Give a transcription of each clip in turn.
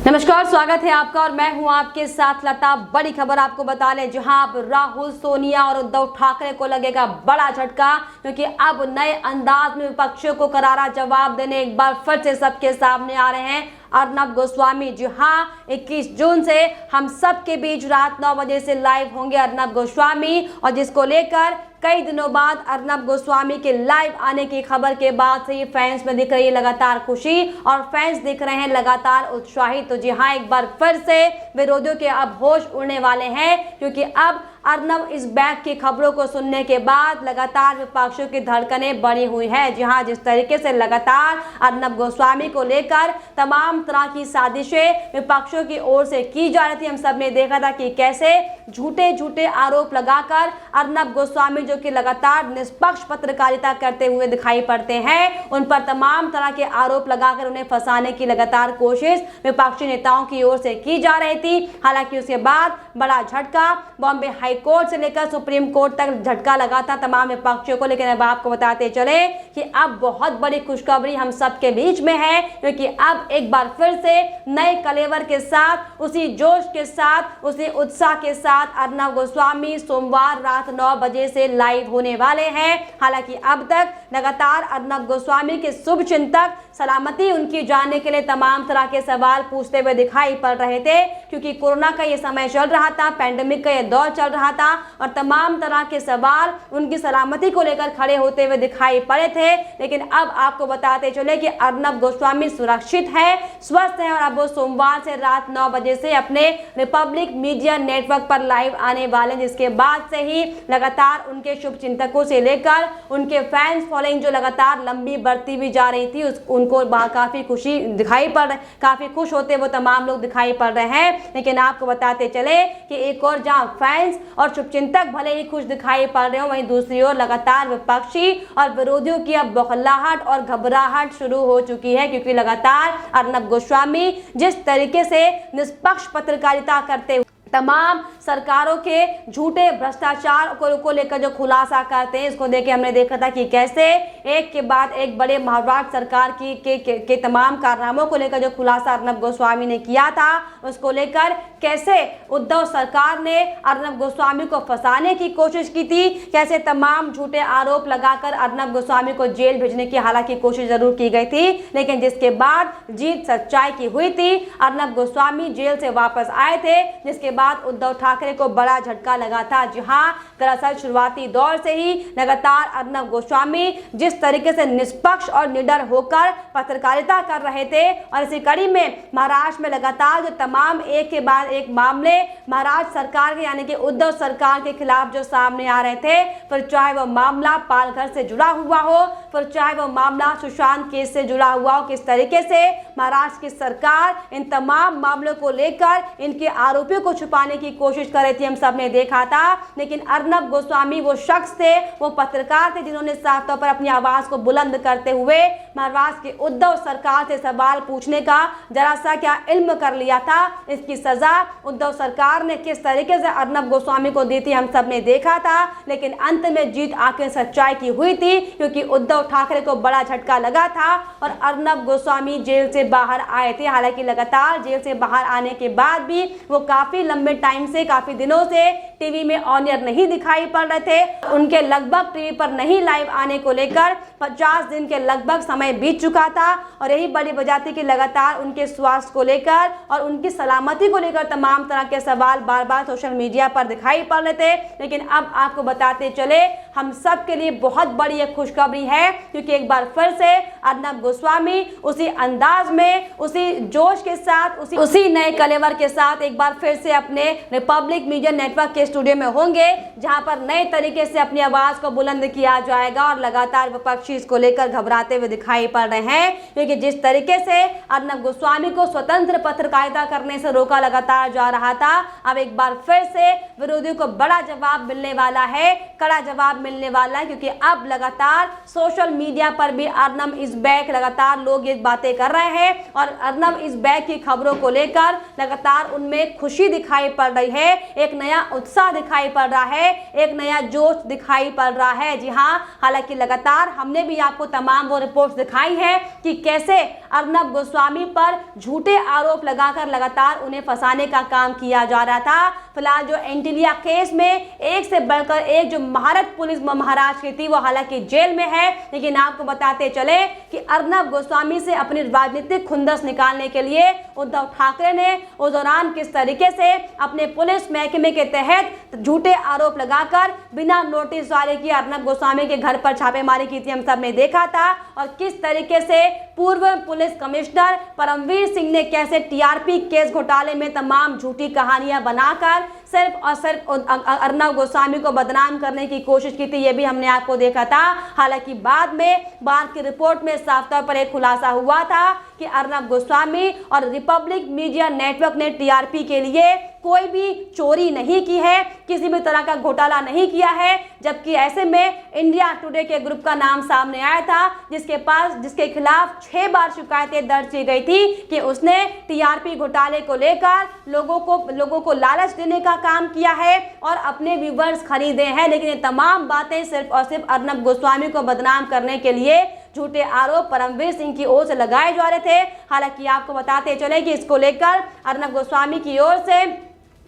नमस्कार, स्वागत है आपका और मैं हूं आपके साथ लता। बड़ी खबर आपको बता लें, जहां अब राहुल, सोनिया और उद्धव ठाकरे को लगेगा बड़ा झटका, क्योंकि अब नए अंदाज में विपक्षियों को करारा जवाब देने एक बार फिर से सबके सामने आ रहे हैं अर्नब गोस्वामी। जी हाँ, 21 जून से हम सबके बीच रात 9 बजे से लाइव होंगे अर्नब गोस्वामी, और जिसको लेकर कई दिनों बाद अर्नब गोस्वामी के लाइव आने की खबर के बाद से ये फैंस में दिख रही है लगातार खुशी, और फैंस दिख रहे हैं लगातार उत्साहित। तो जी हाँ, एक बार फिर से विरोधियों के अब होश उड़ने वाले हैं, क्योंकि अब अर्नब इस बैक की खबरों को सुनने के बाद लगातार विपक्षियों की धड़कनें बढ़ी हुई है। जी हाँ, जिस तरीके से लगातार अर्नब गोस्वामी को लेकर तमाम तरह की साजिशें विपक्षियों की ओर से की जा रही थी, हम सब ने देखा था कि कैसे झूठे झूठे आरोप लगाकर अर्नब गोस्वामी, जो कि लगातार निष्पक्ष पत्रकारिता करते हुए दिखाई पड़ते हैं, उन पर तमाम तरह के आरोप लगाकर उन्हें फंसाने की लगातार कोशिश विपक्षी नेताओं की ओर से की जा रही थी। हालांकि उसके बाद बड़ा झटका बॉम्बे हाई कोर्ट से लेकर सुप्रीम कोर्ट तक झटका लगा था तमाम विपक्षियों को। लेकिन अब आपको बताते चले कि अब बहुत बड़ी खुशखबरी हम सबके बीच में है, क्योंकि अब एक बार फिर से नए कलेवर के साथ, उसी जोश के साथ, उसी उत्साह के साथ अर्नब गोस्वामी सोमवार रात 9 बजे से लाइव होने वाले हैं। हालांकि अब तक लगातार अर्नब गोस्वामी के शुभ चिंतक सलामती उनकी जानने के लिए तमाम तरह के सवाल पूछते हुए दिखाई पड़ रहे थे, क्योंकि कोरोना का ये समय चल रहा था, पैंडेमिक का ये दौर चल रहा था, और तमाम तरह के सवाल उनकी सलामती को लेकर खड़े होते हुए दिखाई पड़े थे। लेकिन अब आपको बताते चले कि अर्नब गोस्वामी सुरक्षित है, स्वस्थ है, और अब वो सोमवार से रात 9 बजे से अपने रिपब्लिक मीडिया नेटवर्क पर लाइव आने वाले, जिसके बाद से ही लगातार उनके शुभ चिंतकों से लेकर उनके फैंस फॉलोइंग जो लगातार लंबी बढ़ती हुई जा रही थी, उनको काफी खुशी दिखाई पड़ रही, काफी खुश होते वो तमाम लोग दिखाई पड़ रहे हैं। लेकिन आपको बताते चले कि एक और जहां फैंस और शुभचिंतक भले ही खुश दिखाई पड़ रहे हो, वहीं दूसरी ओर लगातार विपक्षी और विरोधियों की अब बौखलाहट और घबराहट शुरू हो चुकी है, क्योंकि लगातार अर्नब गोस्वामी जिस तरीके से निष्पक्ष पत्रकारिता करते तमाम सरकारों के झूठे भ्रष्टाचार को लेकर जो खुलासा करते हैं, इसको देख के हमने देखा था कि कैसे एक के बाद एक बड़े महाराष्ट्र सरकार के तमाम कारनामों को लेकर जो खुलासा अर्नब गोस्वामी ने किया था, उसको लेकर कैसे उद्धव सरकार ने अर्नब गोस्वामी को फंसाने की कोशिश की थी, कैसे तमाम झूठे आरोप लगाकर अर्नब गोस्वामी को जेल भेजने की हालांकि कोशिश जरूर की गई थी, लेकिन जिसके बाद जीत सच्चाई की हुई थी। अर्नब गोस्वामी जेल से वापस आए थे, जिसके बाद उद्धव ठाकरे को बड़ा झटका लगा था। जी हां, दरअसल शुरुआती दौर से ही लगातार अर्नब गोस्वामी जिस तरीके से निष्पक्ष और निडर होकर पत्रकारिता कर रहे थे, और इसी कड़ी में महाराष्ट्र में लगातार जो तमाम एक के बाद एक मामले महाराष्ट्र सरकार के यानी कि उद्धव सरकार के खिलाफ जो सामने आ रहे थे, फिर चाहे वो मामला पालघर से जुड़ा हुआ हो, फिर चाहे वो मामला सुशांत केस से जुड़ा हुआ हो, किस तरीके से महाराष्ट्र की सरकार इन तमाम मामलों को लेकर इनके आरोपियों को छुपाने की कोशिश कर रही थी, हम सब ने देखा था। लेकिन अर्नब गोस्वामी वो शख्स थे, वो पत्रकार थे, जिन्होंने साफ तौर पर अपनी आवाज को बुलंद करते हुए महाराष्ट्र की उद्धव सरकार से सवाल पूछने का जरा सा क्या इल्म कर लिया था। इसकी सजा उद्धव सरकार ने किस तरीके से अर्नब गोस्वामी को दी थी, हम सब ने देखा था। लेकिन अंत में जीत आखिर सच्चाई की हुई थी, क्योंकि उद्धव ठाकरे को बड़ा झटका लगा था और अर्नब गोस्वामी जेल से बाहर आए थे। हालांकि लगातार जेल से बाहर आने के बाद भी वो काफी लंबे टाइम से, काफी दिनों से टीवी में ऑन एयर नहीं दिखाई पड़ रहे थे। उनके लगभग टीवी पर नहीं लाइव आने को लेकर 50 दिन के लगभग समय बीत चुका था, और यही बड़ी वजह थी कि लगातार उनके स्वास्थ्य को लेकर और उनकी सलामती को लेकर तमाम तरह के सवाल बार बार सोशल मीडिया पर दिखाई पड़ रहे थे। लेकिन अब आपको बताते चले, हम सब के लिए बहुत बड़ी एक खुशखबरी है, क्योंकि एक बार फिर से अर्नब गोस्वामी उसी अंदाज में, उसी जोश के साथ, उसी नए कलेवर के साथ एक बार फिर से अपने रिपब्लिक मीडिया नेटवर्क के स्टूडियो में होंगे, जहां पर नए तरीके से अपनी आवाज को बुलंद किया जाएगा। और लगातार विपक्षी इसको लेकर घबराते हुए दिखाई पड़ रहे हैं, क्योंकि जिस तरीके से अर्नब गोस्वामी को स्वतंत्र पत्रकारिता करने से रोका लगातार जा रहा था, अब एक बार फिर से विरोधियों को बड़ा जवाब मिलने वाला है, कड़ा जवाब मिलने वाला है, क्योंकि अब लगातार सोशल मीडिया पर भी अर्नब इज बैक लगातार लोग ये बातें कर रहे हैं, और अर्नब इज बैक की खबरों को लेकर लगातार उनमें खुशी दिखाई पड़ रही है, एक नया उत्साह दिखाई पड़ रहा है, एक नया जोश दिखाई पड़ रहा है। जी हाँ, हालांकि लगातार हमने हमने भी आपको तमाम वो रिपोर्ट्स दिखाई है कि कैसे अर्नब गोस्वामी पर झूठे आरोप लगाकर लगातार उन्हें फंसाने का काम किया जा रहा था। फिलहाल जो एंटिलिया केस में एक से बढ़कर एक जो महारत पुलिस महाराष्ट्र की थी वो हालांकि जेल में है, लेकिन आपको बताते चले कि अर्नब गोस्वामी से अपनी राजनीतिक खुंदस निकालने के लिए उद्धव ठाकरे ने उस दौरान किस तरीके से अपने पुलिस महकमे के तहत झूठे आरोप लगाकर बिना नोटिस जारी किए अर्नब गोस्वामी के घर पर छापेमारी की थी, हम सब ने देखा था। और किस तरीके से पूर्व पुलिस कमिश्नर परमवीर सिंह ने कैसे टीआरपी केस घोटाले में तमाम झूठी कहानियां बनाकर सिर्फ और सिर्फ अर्नब गोस्वामी को बदनाम करने की कोशिश की थी, ये भी हमने आपको देखा था। हालांकि बाद की रिपोर्ट में साफ तौर पर एक खुलासा हुआ था कि अर्नब गोस्वामी और रिपब्लिक मीडिया नेटवर्क ने टीआरपी के लिए कोई भी चोरी नहीं की है, किसी भी तरह का घोटाला नहीं किया है। जबकि ऐसे में इंडिया टुडे के ग्रुप का नाम सामने आया था, जिसके खिलाफ 6 बार शिकायतें दर्ज की गई थी कि उसने टीआरपी घोटाले को लेकर लोगों को लालच देने का काम किया है और अपने व्यूवर्स खरीदे हैं। लेकिन ये तमाम बातें सिर्फ और सिर्फ अर्नब गोस्वामी को बदनाम करने के लिए झूठे आरोप परमवीर सिंह की ओर से लगाए जा रहे थे। हालांकि आपको बताते चले कि इसको लेकर अर्नब गोस्वामी की ओर से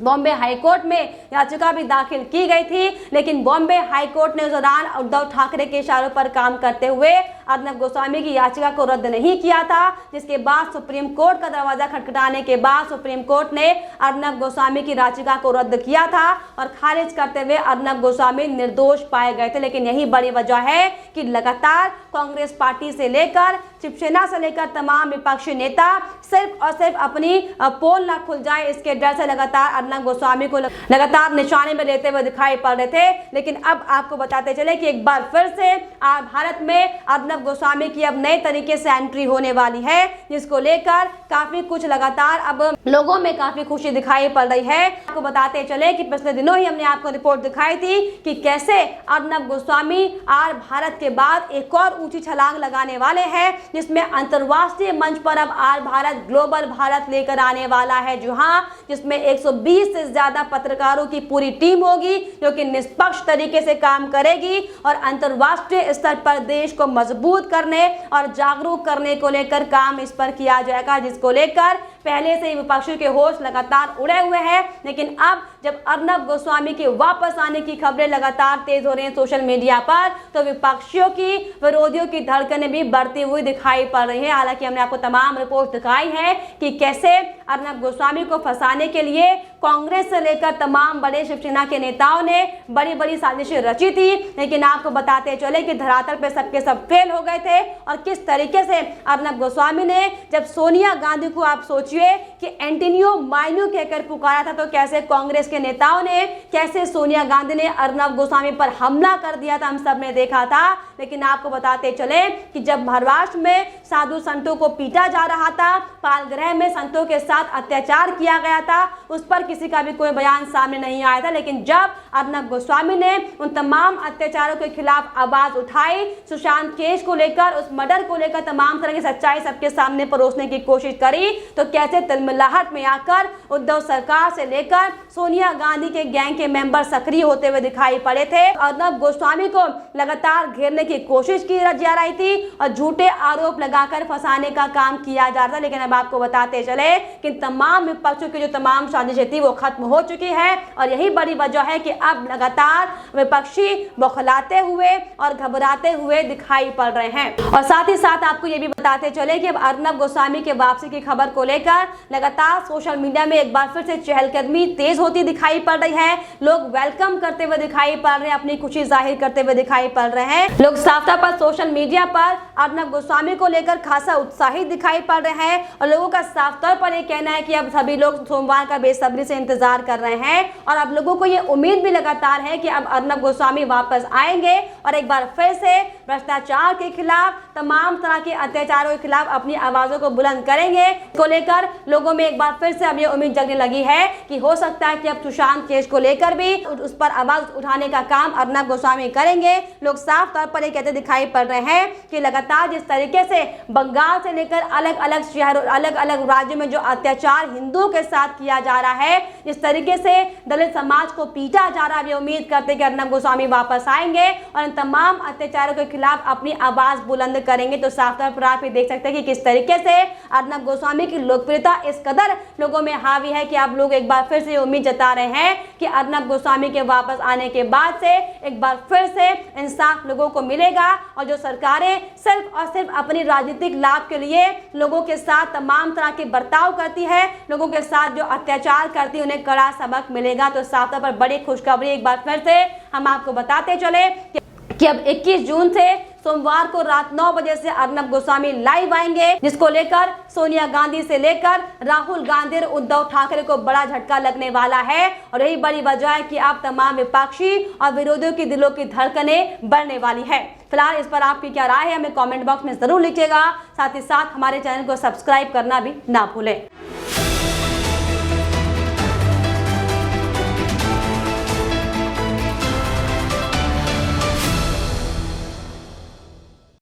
बॉम्बे हाईकोर्ट में याचिका भी दाखिल की गई थी, लेकिन बॉम्बे हाईकोर्ट ने उस दौरान उद्धव ठाकरे के इशारों पर काम करते हुए अर्नब गोस्वामी की याचिका को रद्द नहीं किया था। जिसके बाद सुप्रीम कोर्ट का दरवाजा खटखटाने के बाद सुप्रीम कोर्ट ने अर्नब गोस्वामी की याचिका को रद्द किया था और खारिज करते हुए अर्नब गोस्वामी निर्दोष पाए गए थे। लेकिन यही बड़ी वजह है कि लगातार कांग्रेस पार्टी से लेकर शिवसेना से लेकर तमाम विपक्षी नेता सिर्फ और सिर्फ अपनी पोल न खुल जाए इसके डर से लगातार अर्नब गोस्वामी को लगातार निशाने में लेते हुए दिखाई पड़ रहे थे। लेकिन अब आपको बताते चले कि एक बार फिर से भारत में अर्नब गोस्वामी की अब नए तरीके से एंट्री होने वाली है, जिसको लेकर काफी कुछ लगातार अब लोगों में काफी खुशी दिखाई पड़ रही है। आपको बताते चले कि पिछले दिनों ही हमने आपको रिपोर्ट दिखाई थी कि कैसे अर्नब गोस्वामी भारत के बाद एक और ऊंची छलांग लगाने वाले हैं, जिसमें अंतरराष्ट्रीय मंच पर अब भारत ग्लोबल भारत लेकर आने वाला है, जिसमें 120 से ज्यादा पत्रकारों की पूरी टीम होगी जो कि निष्पक्ष तरीके से काम करेगी और अंतरराष्ट्रीय स्तर पर देश को मजबूत करने और जागरूक करने को लेकर काम इस पर किया जाएगा, जिसको लेकर पहले से ही विपक्षियों के होश लगातार उड़े हुए हैं। लेकिन अब जब अर्नब गोस्वामी के वापस आने की खबरें लगातार तेज हो रही हैं सोशल मीडिया पर, तो विपक्षियों की विरोधियों की धड़कनें भी बढ़ती हुई दिखाई पड़ रही है। हालांकि हमने आपको तमाम रिपोर्ट दिखाई है कि कैसे अर्नब गोस्वामी को फंसाने के लिए कांग्रेस से लेकर तमाम बड़े शिवसेना के नेताओं ने बड़ी बड़ी साजिशें रची थी। लेकिन आपको बताते चले कि धरातल पे सबके सब फेल हो गए थे। और किस तरीके से अर्नब गोस्वामी ने जब सोनिया गांधी को, आप सोचिए कि एंटोनियो माइनू कहकर पुकारा था, तो कैसे कांग्रेस के नेताओं ने, कैसे सोनिया गांधी ने अर्नब गोस्वामी पर हमला कर दिया था, हम सब ने देखा था। लेकिन आपको बताते चले कि जब महाराष्ट्र में साधु संतों को पीटा जा रहा था, पालगृह में संतों के साथ अत्याचार किया गया था, उस पर किसी का भी कोई बयान सामने नहीं आया था। लेकिन जब अर्नब गोस्वामी ने उन तमाम अत्याचारों के खिलाफ आवाज उठाई, सुशांत केस को लेकर, उस मर्डर को लेकर तमाम तरह की सच्चाई सबके सामने परोसने की कोशिश करी, तो कैसे तिलमिलाहट में आकर उद्धव सरकार से लेकर सोनिया गांधी के गैंग के मेंबर सक्रिय होते हुए दिखाई पड़े थे। अर्नब गोस्वामी को लगातार घेरने की कोशिश की जा रही थी और झूठे आरोप लगाकर फंसाने का काम किया जा रहा था। लेकिन अब आपको बताते चले कि तमाम विपक्षों की जो तमाम साजिशें थी वो खत्म हो चुकी है और यही बड़ी वजह है कि अब लगातार विपक्षी बौखलाते हुए और घबराते हुए दिखाई पड़ रहे हैं। और साथ ही साथ आपको ये भी बताते चले कि अब अर्नब गोस्वामी के वापसी की खबर को लेकर लगातार सोशल मीडिया में एक बार फिर से चहलकदमी तेज होती दिखाई पड़ रही है। लोग वेलकम करते हुए दिखाई पड़ रहे हैं, अपनी खुशी जाहिर करते हुए दिखाई पड़ रहे हैं। लोग साफ तौर पर सोशल मीडिया पर अर्नब गोस्वामी को लेकर खासा उत्साहित दिखाई पड़ रहे हैं और लोगों का साफ तौर पर यह कहना है कि अब सभी लोग सोमवार का बेसब्री से इंतजार कर रहे हैं और अब लोगों को ये उम्मीद भी लगातार है कि अब अर्नब गोस्वामी वापस आएंगे और एक बार फिर से भ्रष्टाचार के खिलाफ, तमाम तरह के अत्याचारों के खिलाफ अपनी आवाजों को बुलंद करेंगे। को लेकर लोगों में एक बार फिर से अब ये उम्मीद जगने लगी है कि हो सकता है कि अब सुशांत केस को लेकर भी उस पर आवाज उठाने का काम अर्नब गोस्वामी करेंगे। लोग साफ तौर पर ये कहते दिखाई पड़ रहे हैं कि लगातार जिस तरीके से बंगाल से लेकर अलग अलग शहरों, अलग अलग राज्यों में जो अत्याचार हिंदुओं के साथ किया जा रहा है, जिस तरीके से दलित समाज को पीटा जा रहा है, वे उम्मीद करते कि अर्नब गोस्वामी वापस आएंगे और इन तमाम अत्याचारों के खिलाफ अपनी आवाज बुलंद करेंगे। तो साफ तौर पर आप ये देख सकते हैं कि किस तरीके से अर्नब गोस्वामी की लोकप्रियता इस कदर लोगों में हावी है कि आप लोग एक बार फिर से उम्मीद जता रहे हैं कि अर्नब गोस्वामी के वापस आने के बाद से एक बार फिर से इंसाफ लोगों को मिलेगा और जो सरकारें सिर्फ और सिर्फ अपनी राजनीतिक लाभ के लिए लोगों के साथ तमाम तरह के बर्ताव करती है, लोगों के साथ जो अत्याचार करती है, उन्हें कड़ा सबक मिलेगा। तो साफ तौर पर बड़ी खुशखबरी एक बार फिर से हम आपको बताते चले कि अब 21 जून से सोमवार को रात 9 बजे से अर्नब गोस्वामी लाइव आएंगे, जिसको लेकर सोनिया गांधी से लेकर राहुल गांधी और उद्धव ठाकरे को बड़ा झटका लगने वाला है। और यही बड़ी वजह है कि अब तमाम विपक्षी और विरोधियों की दिलों की धड़कनें बढ़ने वाली है। फिलहाल इस पर आपकी क्या राय है हमें कमेंट बॉक्स में जरूर लिखिएगा। साथ ही साथ हमारे चैनल को सब्सक्राइब करना भी ना भूलें।